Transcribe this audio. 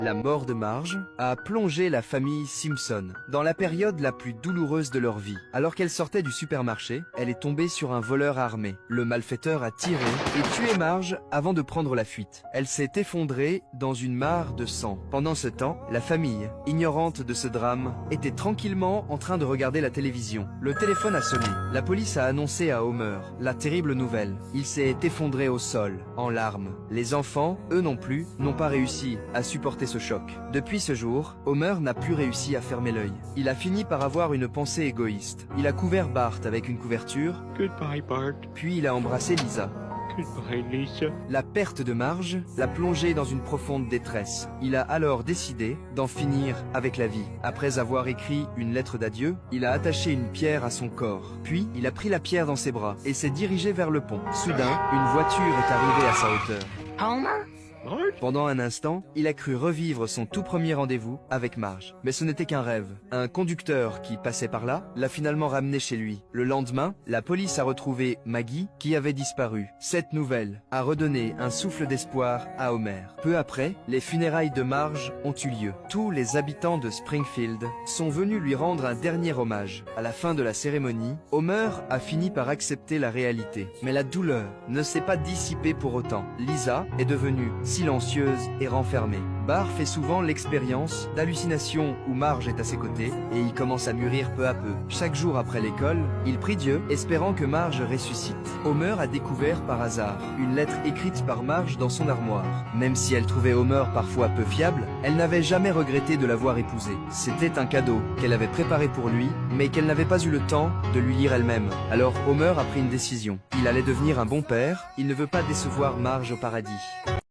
La mort de Marge a plongé la famille Simpson dans la période la plus douloureuse de leur vie. Alors qu'elle sortait du supermarché, elle est tombée sur un voleur armé. Le malfaiteur a tiré et tué Marge avant de prendre la fuite. Elle s'est effondrée dans une mare de sang. Pendant ce temps, la famille, ignorante de ce drame, était tranquillement en train de regarder la télévision. Le téléphone a sonné. La police a annoncé à Homer la terrible nouvelle. Il s'est effondré au sol, en larmes. Les enfants, eux non plus, n'ont pas réussi à supporter ce choc. Depuis ce jour, Homer n'a plus réussi à fermer l'œil. Il a fini par avoir une pensée égoïste. Il a couvert Bart avec une couverture, Goodbye, Bart. puis il a embrassé Lisa. Goodbye, Lisa. La perte de Marge l'a plongé dans une profonde détresse. Il a alors décidé d'en finir avec la vie. Après avoir écrit une lettre d'adieu, il a attaché une pierre à son corps. Puis, il a pris la pierre dans ses bras et s'est dirigé vers le pont. Soudain, une voiture est arrivée à sa hauteur. Homer? Bart? Pendant un instant, il a cru revivre son tout premier rendez-vous avec Marge. Mais ce n'était qu'un rêve. Un conducteur qui passait par là l'a finalement ramené chez lui. Le lendemain, la police a retrouvé Maggie qui avait disparu. Cette nouvelle a redonné un souffle d'espoir à Homer. Peu après, les funérailles de Marge ont eu lieu. Tous les habitants de Springfield sont venus lui rendre un dernier hommage. À la fin de la cérémonie, Homer a fini par accepter la réalité. Mais la douleur ne s'est pas dissipée pour autant. Lisa est devenue silencieuse et renfermée. Bart fait souvent l'expérience d'hallucinations où Marge est à ses côtés et il commence à mûrir peu à peu. Chaque jour après l'école, il prie Dieu, espérant que Marge ressuscite. Homer a découvert par hasard une lettre écrite par Marge dans son armoire. Même si elle trouvait Homer parfois peu fiable, elle n'avait jamais regretté de l'avoir épousé. C'était un cadeau qu'elle avait préparé pour lui, mais qu'elle n'avait pas eu le temps de lui lire elle-même. Alors Homer a pris une décision. Il allait devenir un bon père, il ne veut pas décevoir Marge au paradis.